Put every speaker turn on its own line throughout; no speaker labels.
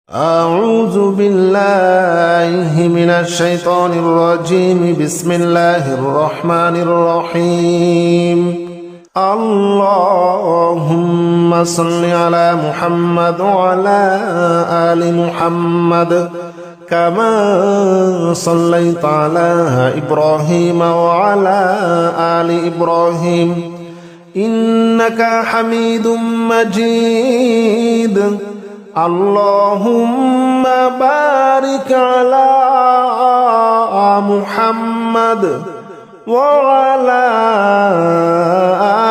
أعوذ بالله من الشيطان الرجيم. بسم الله الرحمن الرحيم. اللهم صل على محمد وعلى آل محمد كما صليت على إبراهيم وعلى آل إبراهيم إنك حميد مجيد. اللهم بارك على محمد وعلى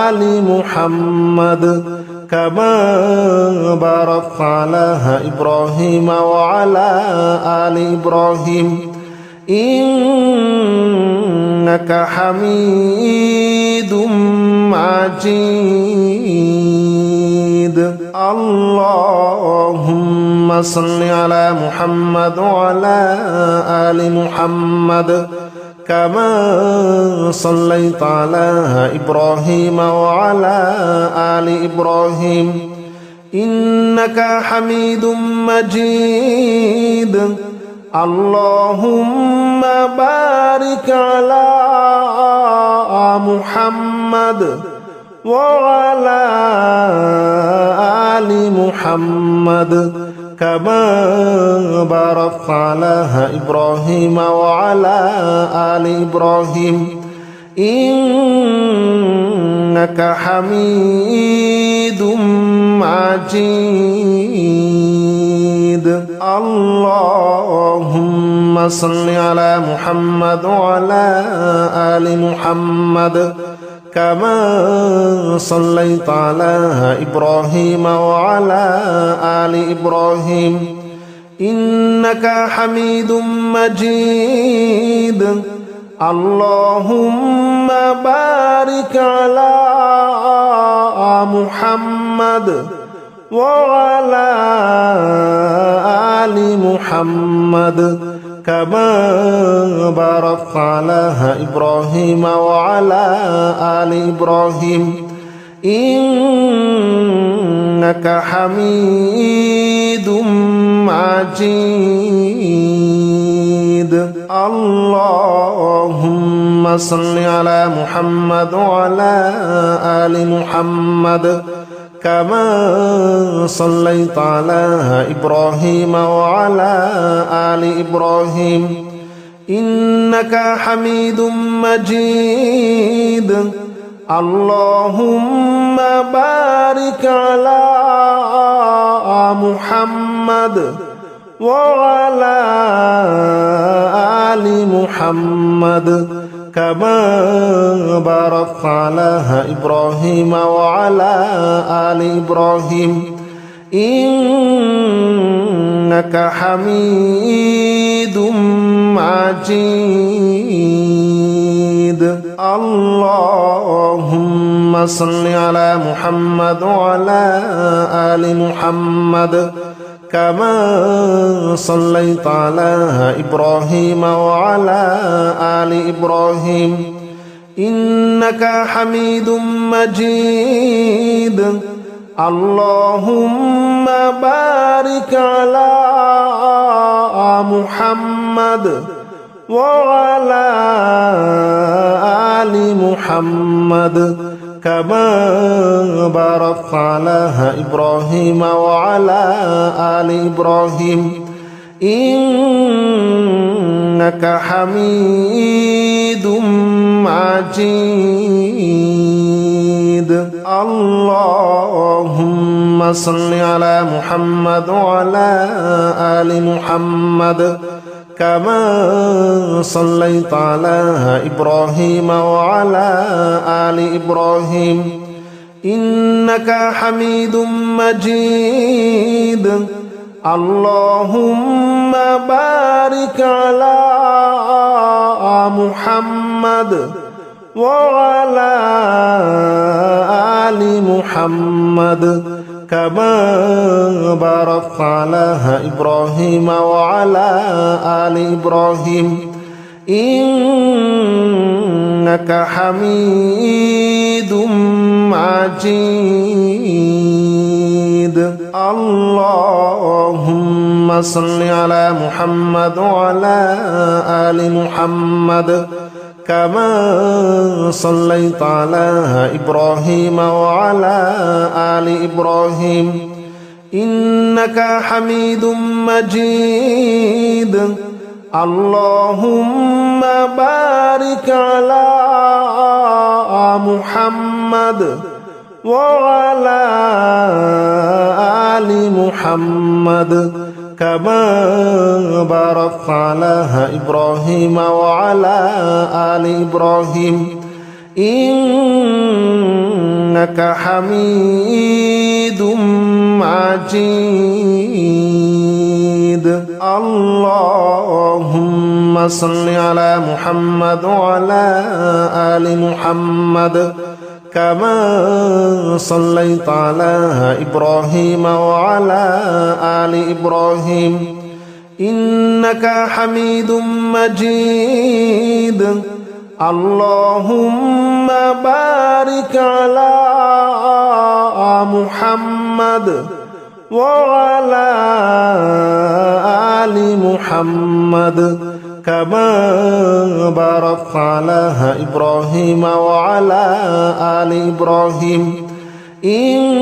آل محمد كما باركت على إبراهيم وعلى آل إبراهيم إنك حميد مجيد. اللهم صل على محمد وعلى آل محمد كما صليت على إبراهيم وعلى آل إبراهيم إنك حميد مجيد. اللهم بارك على محمد وعلى آل محمد كما باركت على إبراهيم وعلى آل إبراهيم إنك حميد مجيد. اللهم صل على محمد وعلى آل محمد كما صليت على إبراهيم وعلى آل إبراهيم إنك حميد مجيد. اللهم بارك على محمد وعلى آل محمد كما باركت على إبراهيم وعلى آل إبراهيم إنك حميد مجيد. اللهم صل على محمد وعلى آل محمد كما صليت على إبراهيم وعلى آل إبراهيم إنك حميد مجيد. اللهم بارك على محمد وعلى آل محمد كما باركت على إبراهيم وعلى آل إبراهيم إنك حميد مجيد. اللهم صل على محمد وعلى آل محمد كما صليت على إبراهيم وعلى آل إبراهيم إنك حميد مجيد. اللهم بارك على محمد وعلى آل محمد كما باركت على إبراهيم وعلى آل إبراهيم إنك حميد مجيد. اللهم صل على محمد وعلى آل محمد كما صليت على إبراهيم وعلى آل إبراهيم إنك حميد مجيد. اللهم بارك على محمد وعلى آل محمد كما باركت على إبراهيم وعلى آل إبراهيم إنك حميد مجيد. اللهم صل على محمد وعلى آل محمد كما صليت على إبراهيم وعلى آل إبراهيم إنك حميد مجيد اللهم بارك على محمد وعلى آل محمد كما باركت على إبراهيم وعلى آل إبراهيم إنك حميد مجيد اللهم صل على محمد وعلى آل محمد كما صليت على إبراهيم وعلى آل إبراهيم إنك حميد مجيد اللهم بارك على محمد وعلى آل محمد كما باركت على إبراهيم وعلى آل إبراهيم إنك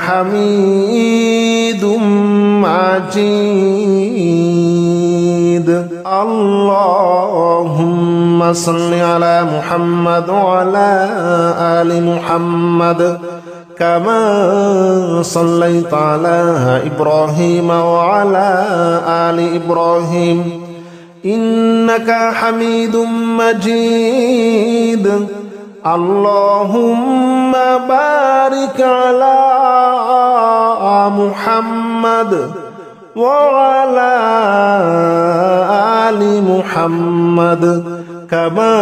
حميد مجيد اللهم صل على محمد وعلى آل محمد كما صليت على إبراهيم وعلى آل إبراهيم إنك حميد مجيد اللهم بارك على محمد وعلى آل محمد كما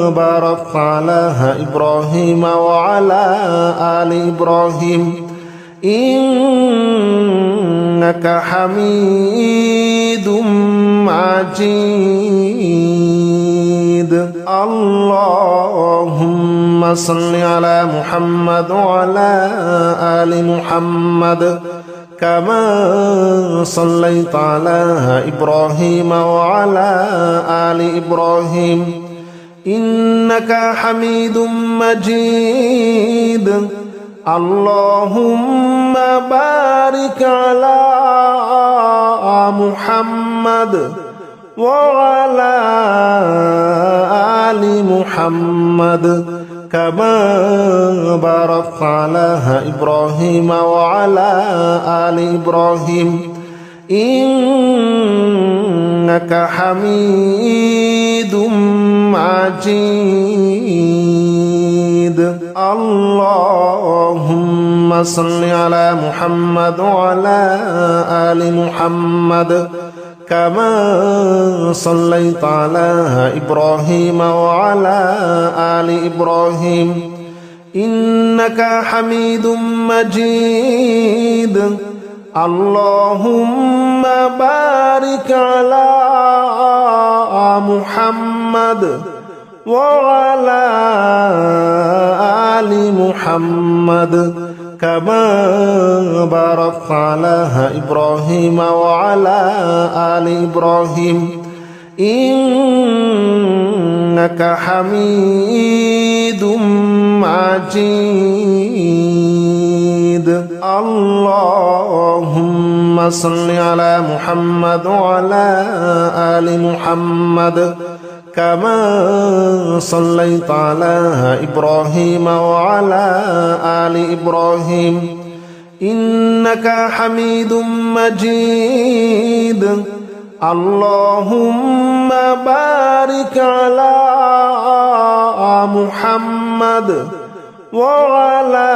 باركت على إبراهيم وعلى آل إبراهيم إنك حميد مجيد اللهم صل على محمد وعلى آل محمد كما صليت على إبراهيم وعلى آل إبراهيم إنك حميد مجيد اللهم بارك على محمد وعلى آل محمد كما باركت على إبراهيم وعلى آل إبراهيم إنك حميد مجيد اللهم صل على محمد وعلى آل محمد كما صليت على إبراهيم وعلى آل إبراهيم إنك حميد مجيد اللهم بارك على محمد وعلى آل محمد كما باركت على إبراهيم وعلى آل إبراهيم إنك حميد مجيد اللهم صل على محمد وعلى آل محمد كما صليت على إبراهيم وعلى آل إبراهيم إنك حميد مجيد اللهم بارك على محمد وعلى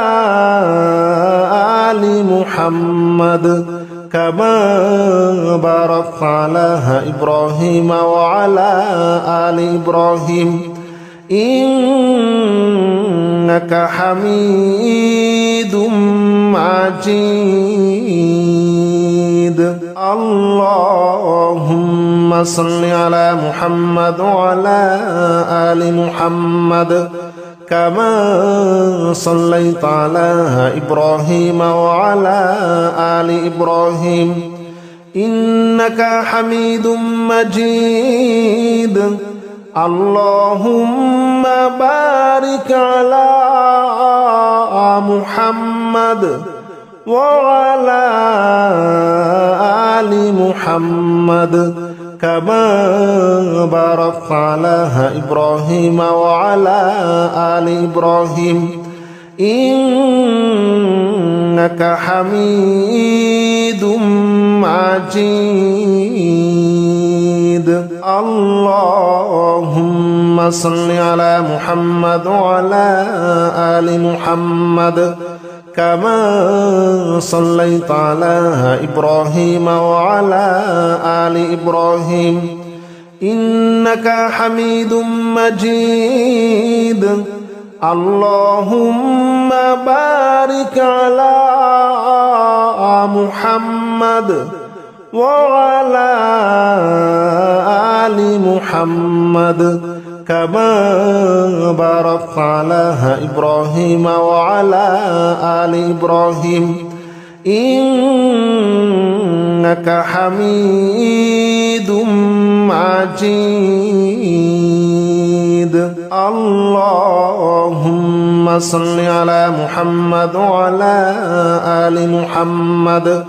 آل محمد كما باركت على إبراهيم وعلى آل إبراهيم إنك حميد مجيد اللهم صل على محمد وعلى آل محمد كما صليت على إبراهيم وعلى آل إبراهيم إنك حميد مجيد اللهم بارك على محمد وعلى آل محمد كما باركت على إبراهيم وعلى آل إبراهيم إنك حميد مجيد اللهم صل على محمد وعلى آل محمد كما صليت على إبراهيم وعلى آل إبراهيم إنك حميد مجيد اللهم بارك على محمد وعلى آل محمد كما باركت على إبراهيم وعلى آل إبراهيم إنك حميد مجيد اللهم صل على محمد وعلى آل محمد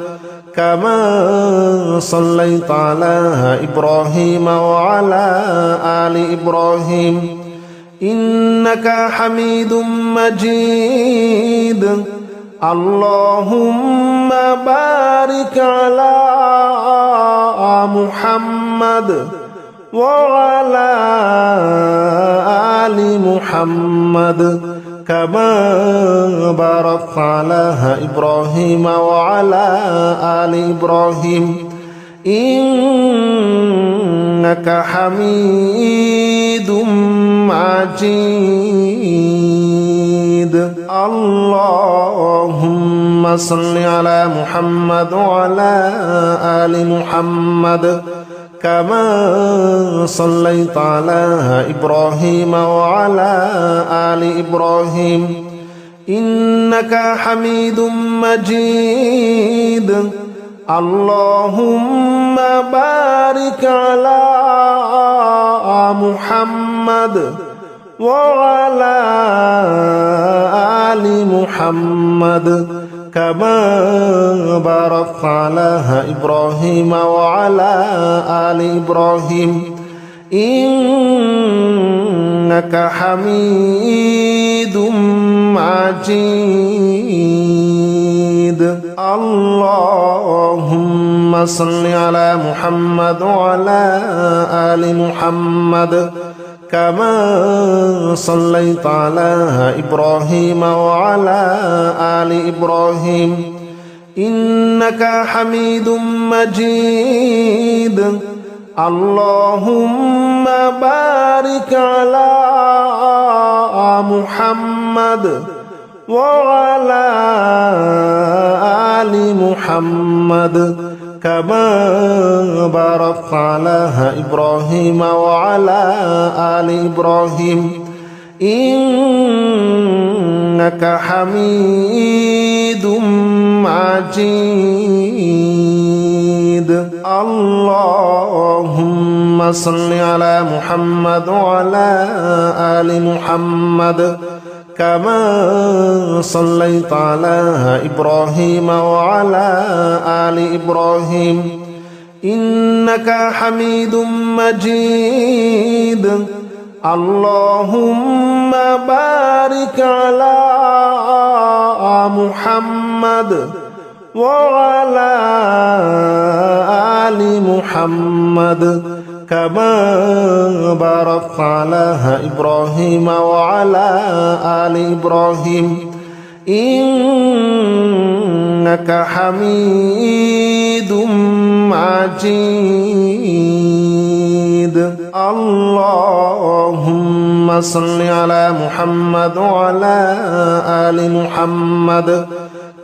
كما صليت على إبراهيم وعلى آل إبراهيم إنك حميد مجيد اللهم بارك على محمد وعلى آل محمد كما باركت على إبراهيم وعلى آل إبراهيم إنك حميد مجيد اللهم صل على محمد وعلى آل محمد كما صليت على إبراهيم وعلى آل إبراهيم إنك حميد مجيد اللهم بارك على محمد وعلى آل محمد كما باركت على إبراهيم وعلى آل إبراهيم إنك حميد مجيد اللهم صل على محمد وعلى آل محمد كما صليت على إبراهيم وعلى آل إبراهيم إنك حميد مجيد اللهم بارك على محمد وعلى آل محمد كما باركت على إبراهيم وعلى آل إبراهيم إنك حميد مجيد اللهم صل على محمد وعلى آل محمد كما صليت على إبراهيم وعلى آل إبراهيم إنك حميد مجيد اللهم بارك على محمد وعلى آل محمد كما باركت على إبراهيم وعلى آل إبراهيم إنك حميد مجيد اللهم صل على محمد وعلى آل محمد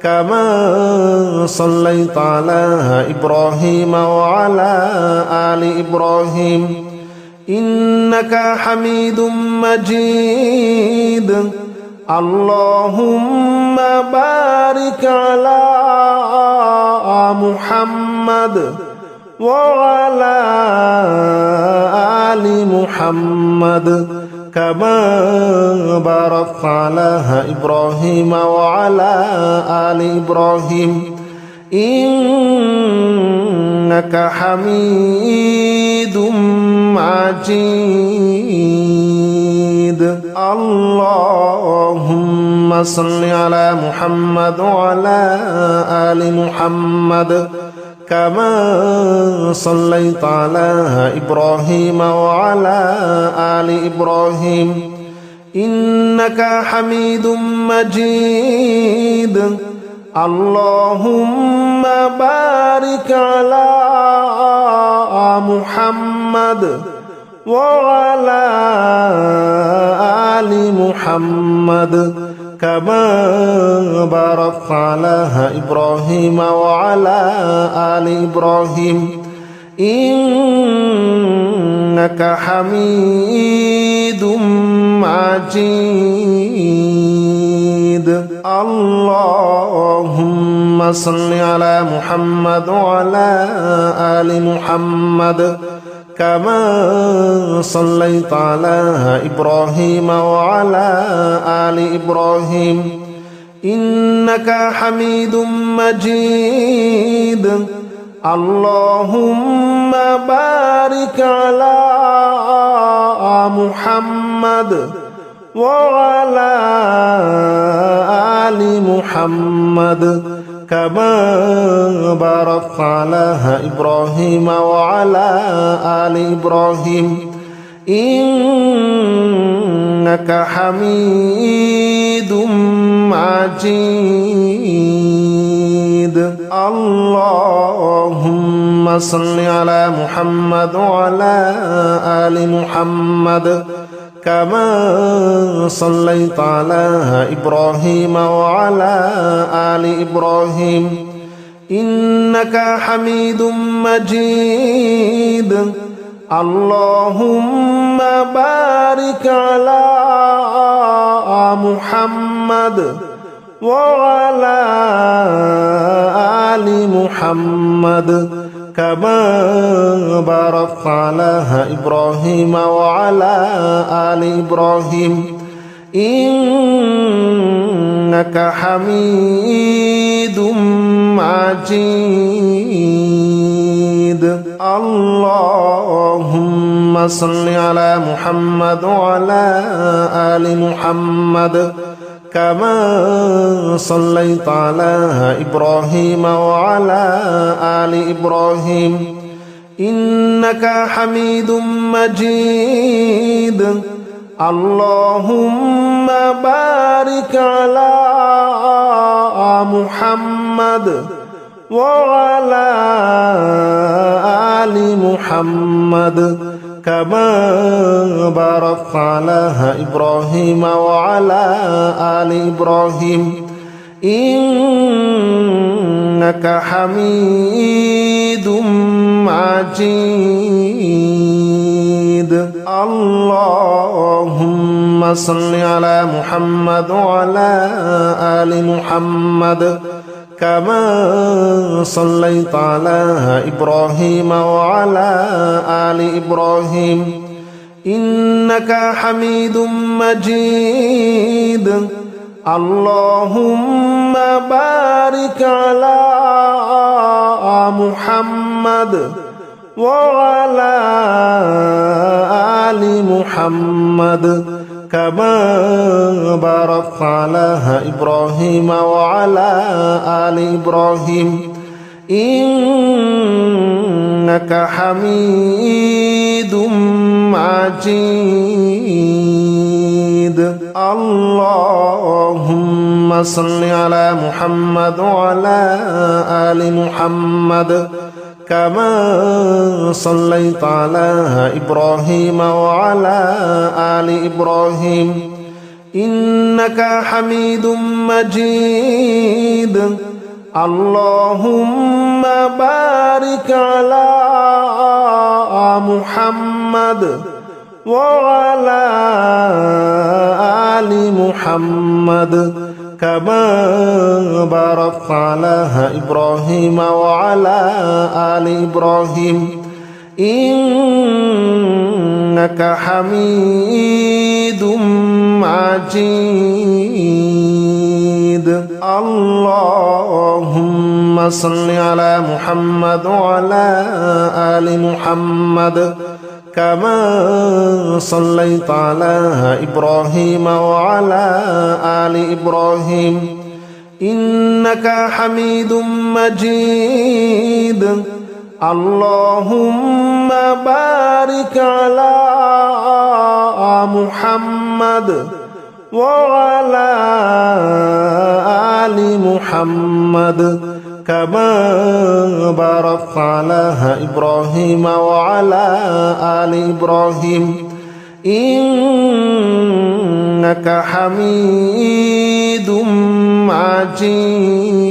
كما صليت على إبراهيم وعلى آل إبراهيم إنك حميد مجيد اللهم بارك على محمد وعلى آل محمد كما باركت على إبراهيم وعلى آل إبراهيم إنك حميد مجيد اللهم صل على محمد وعلى آل محمد كما صليت على إبراهيم وعلى آل إبراهيم إنك حميد مجيد اللهم بارك على محمد وعلى آل محمد كما باركت على إبراهيم وعلى آل إبراهيم إنك حميد مجيد اللهم صل على محمد وعلى آل محمد كما صليت على إبراهيم وعلى آل إبراهيم إنك حميد مجيد اللهم بارك على محمد وعلى آل محمد كما باركت على إبراهيم وعلى آل إبراهيم إنك حميد مجيد اللهم صل على محمد وعلى آل محمد كما صليت على إبراهيم وعلى آل إبراهيم إنك حميد مجيد اللهم بارك على محمد وعلى آل محمد كما باركت على إبراهيم وعلى آل إبراهيم إنك حميد مجيد اللهم صل على محمد وعلى آل محمد كما صليت على إبراهيم وعلى آل إبراهيم إنك حميد مجيد اللهم بارك على محمد وعلى آل محمد كما باركت على إبراهيم وعلى آل إبراهيم إنك حميد مجيد اللهم صل على محمد وعلى آل محمد كما صليت على إبراهيم وعلى آل إبراهيم إنك حميد مجيد اللهم بارك على محمد وعلى آل محمد كما باركت على إبراهيم وعلى آل إبراهيم إنك حميد مجيد اللهم صل على محمد وعلى آل محمد كما صليت على إبراهيم وعلى آل إبراهيم إنك حميد مجيد اللهم بارك على محمد وعلى آل محمد كما باركت على إبراهيم وعلى آل إبراهيم إنك حميد مجيد اللهم صل على محمد وعلى آل محمد كما صليت على إبراهيم وعلى آل إبراهيم إنك حميد مجيد اللهم بارك على محمد وعلى آل محمد كما باركت على إبراهيم وعلى آل إبراهيم إنك حميد مجيد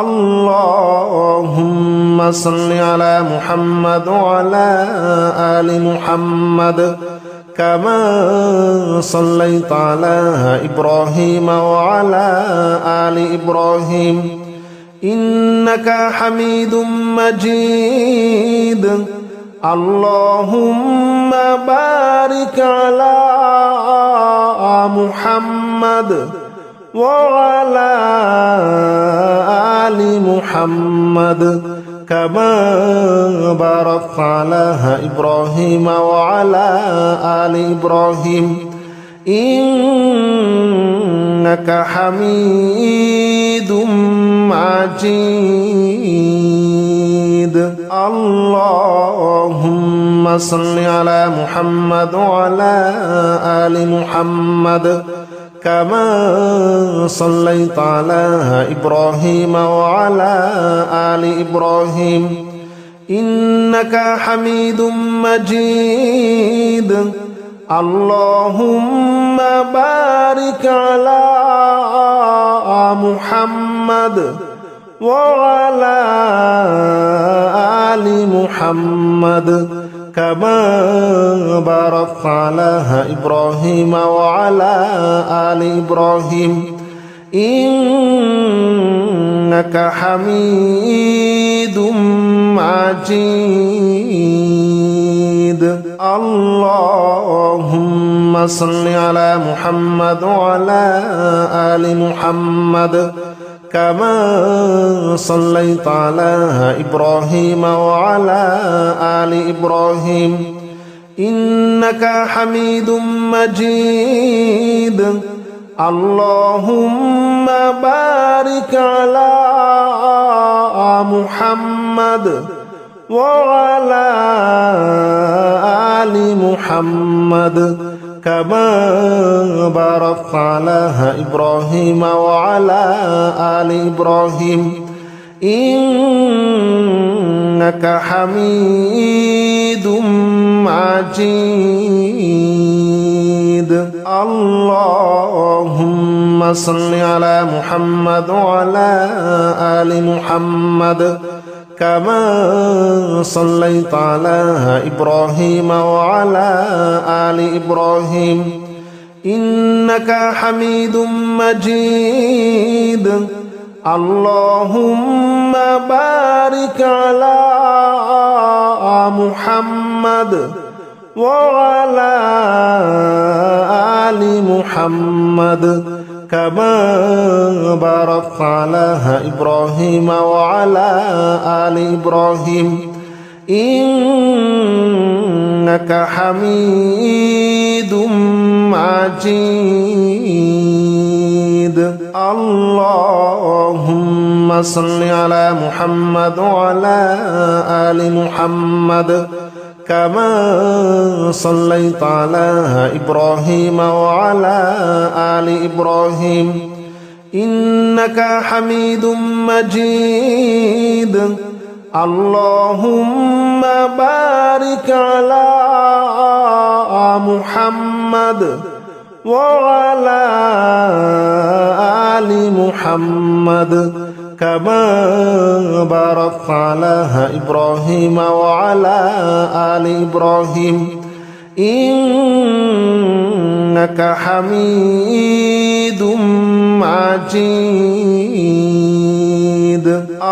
اللهم صل على محمد وعلى آل محمد كما صليت على إبراهيم وعلى آل إبراهيم إنك حميد مجيد اللهم بارك على محمد وعلى آل محمد كما باركت على إبراهيم وعلى آل إبراهيم إنك حميد مجيد اللهم صل على محمد وعلى آل محمد كما صليت على إبراهيم وعلى آل إبراهيم إنك حميد مجيد اللهم بارك على محمد وعلى آل محمد كما باركت على إبراهيم وعلى آل إبراهيم إنك حميد مجيد اللهم صل على محمد وعلى آل محمد كما صليت على إبراهيم وعلى آل إبراهيم إنك حميد مجيد اللهم بارك على محمد وعلى آل محمد كما باركت على إبراهيم وعلى آل إبراهيم إنك حميد مجيد اللهم صل على محمد وعلى آل محمد كما صليت على إبراهيم وعلى آل إبراهيم إنك حميد مجيد اللهم بارك على محمد وعلى آل محمد كما باركت على إبراهيم وعلى آل إبراهيم إنك حميد مجيد اللهم صل على محمد وعلى آل محمد كما صليت على إبراهيم وعلى آل إبراهيم إنك حميد مجيد اللهم بارك على محمد وعلى آل محمد كما باركت على إبراهيم وعلى آل إبراهيم إنك حميد مجيد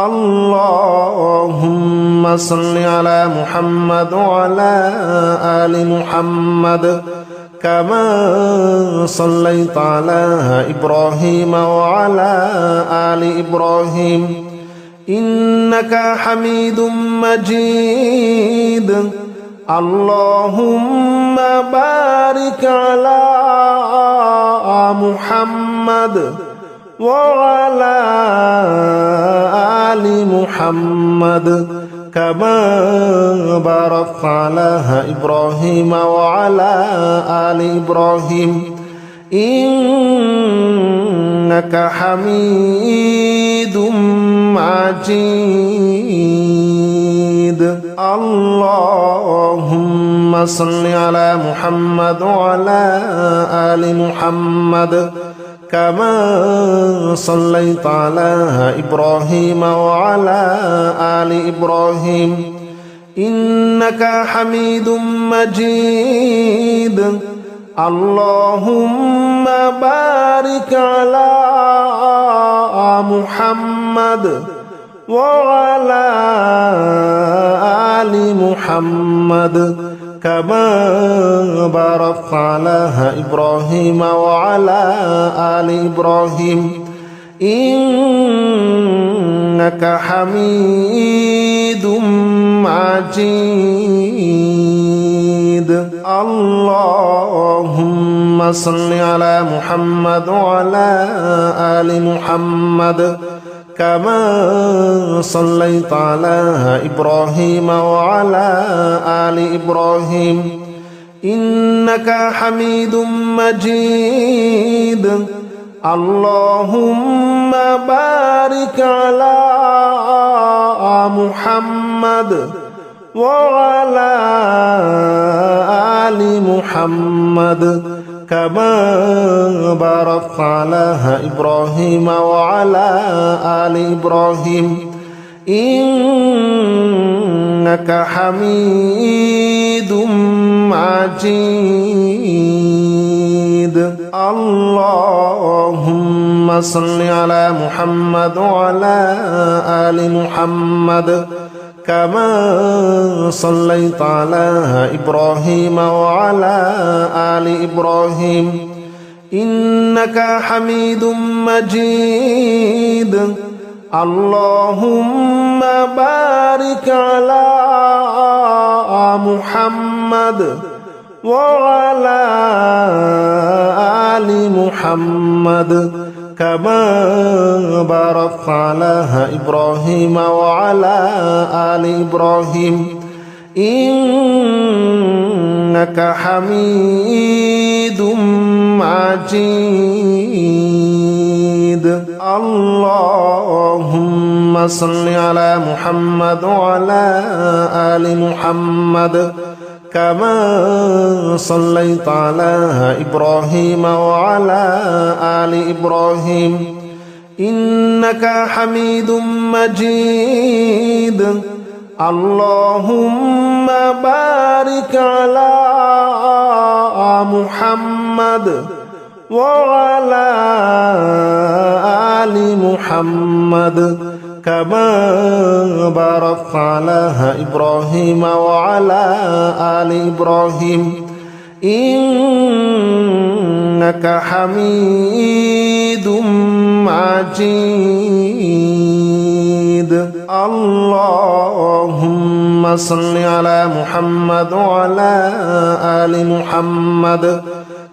اللهم صل على محمد وعلى آل محمد كما صليت على إبراهيم وعلى آل إبراهيم إنك حميد مجيد اللهم بارك على محمد وعلى آل محمد كما باركت على إبراهيم وعلى آل إبراهيم إنك حميد مجيد اللهم صل على محمد وعلى آل محمد كما صليت على إبراهيم وعلى آل إبراهيم إنك حميد مجيد اللهم بارك على محمد وعلى آل محمد كما باركت على إبراهيم وعلى آل إبراهيم إنك حميد مجيد اللهم صل على محمد وعلى آل محمد كما صليت على إبراهيم وعلى آل إبراهيم إنك حميد مجيد اللهم بارك على محمد وعلى آل محمد كما باركت على إبراهيم وعلى آل إبراهيم إنك حميد مجيد اللهم صل على محمد وعلى آل محمد كما صليت على إبراهيم وعلى آل إبراهيم إنك حميد مجيد اللهم بارك على محمد وعلى آل محمد كما باركت على إبراهيم وعلى آل إبراهيم إنك حميد مجيد اللهم صل على محمد وعلى آل محمد كما صليت على إبراهيم وعلى آل إبراهيم إنك حميد مجيد اللهم بارك على محمد وعلى آل محمد كما باركت على إبراهيم وعلى آل إبراهيم إنك حميد مجيد اللهم صل على محمد وعلى آل محمد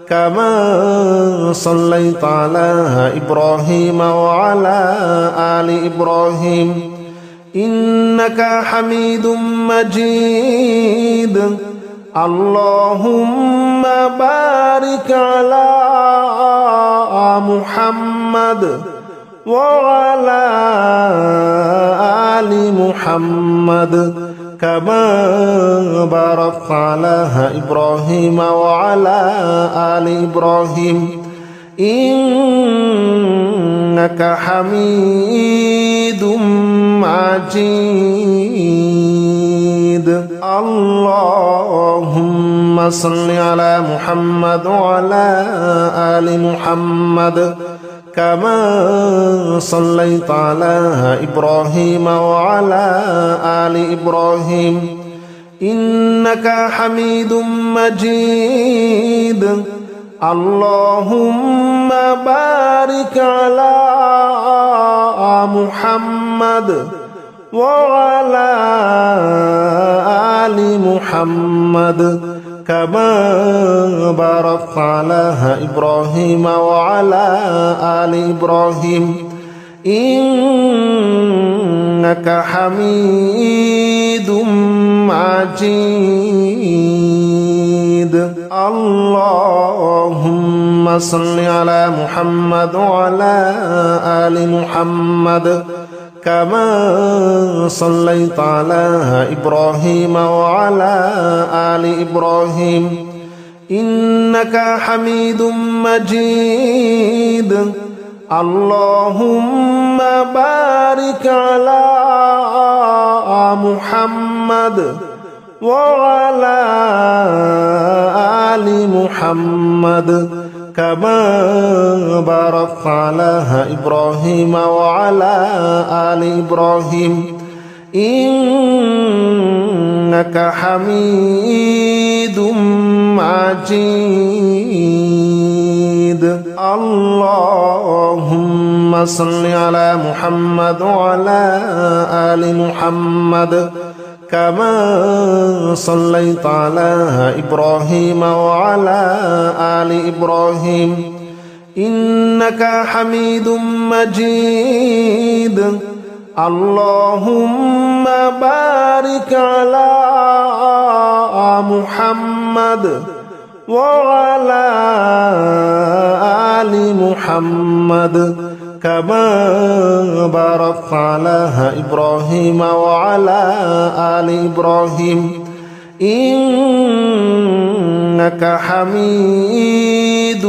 كما صليت على إبراهيم وعلى آل إبراهيم إنك حميد مجيد اللهم بارك على محمد وعلى آل محمد كما باركت على إبراهيم وعلى آل إبراهيم إنك حميد مجيد اللهم صل على محمد وعلى آل محمد كما صليت على إبراهيم وعلى آل إبراهيم إنك حميد مجيد اللهم بارك على محمد وعلى آل محمد كما باركت على إبراهيم وعلى آل إبراهيم إنك حميد مجيد اللهم صل على محمد وعلى آل محمد كما صليت على إبراهيم وعلى آل إبراهيم إنك حميد مجيد اللهم بارك على محمد وعلى آل محمد كما باركت على إبراهيم وعلى آل إبراهيم إنك حميد مجيد اللهم صل على محمد وعلى آل محمد كما صليت على إبراهيم وعلى آل إبراهيم إنك حميد مجيد اللهم بارك على محمد وعلى آل محمد كما باركت على إبراهيم وعلى آل إبراهيم إنك حميد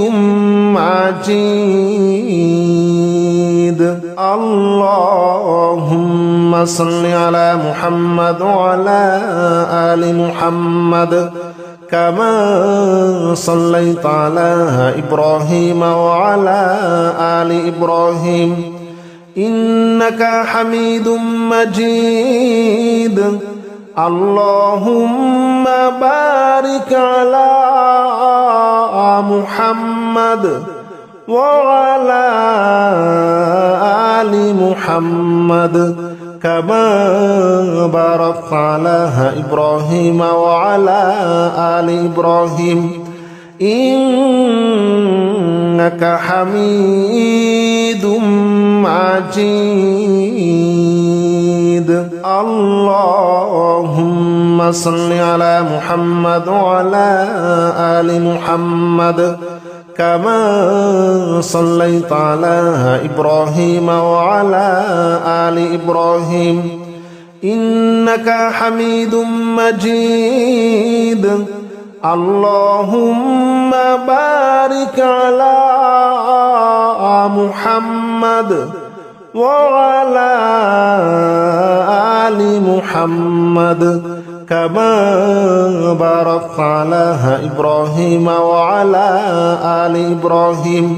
مجيد اللهم صل على محمد وعلى آل محمد كما صليت على إبراهيم وعلى آل إبراهيم إنك حميد مجيد اللهم بارك على محمد وعلى آل محمد كما باركت على إبراهيم وعلى آل إبراهيم إنك حميد مجيد اللهم صل على محمد وعلى آل محمد كما صليت على إبراهيم وعلى آل إبراهيم إنك حميد مجيد اللهم بارك على محمد وعلى آل محمد كما باركت على إبراهيم وعلى آل إبراهيم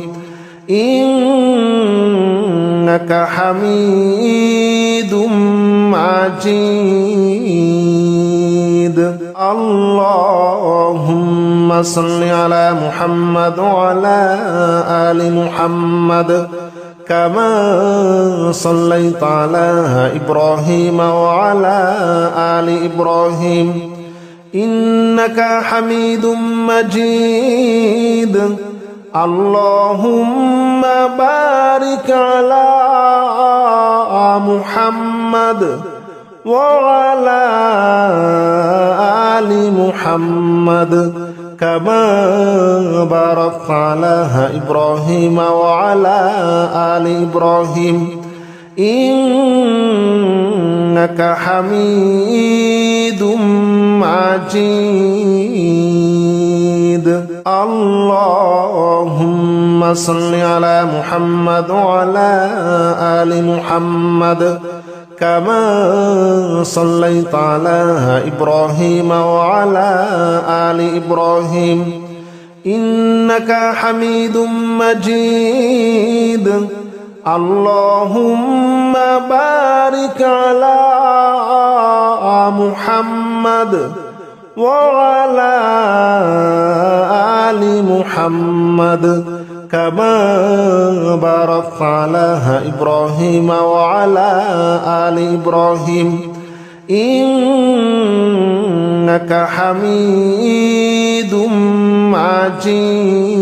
إنك حميد مجيد اللهم صل على محمد وعلى آل محمد كما صليت على إبراهيم وعلى آل إبراهيم إنك حميد مجيد اللهم بارك على محمد وعلى آل محمد كما باركت على إبراهيم وعلى آل إبراهيم إنك حميد مجيد اللهم صل على محمد وعلى آل محمد كما صليت على إبراهيم وعلى آل إبراهيم إنك حميد مجيد اللهم بارك على محمد وعلى آل محمد كما باركت على إبراهيم وعلى آل إبراهيم إنك حميد مجيد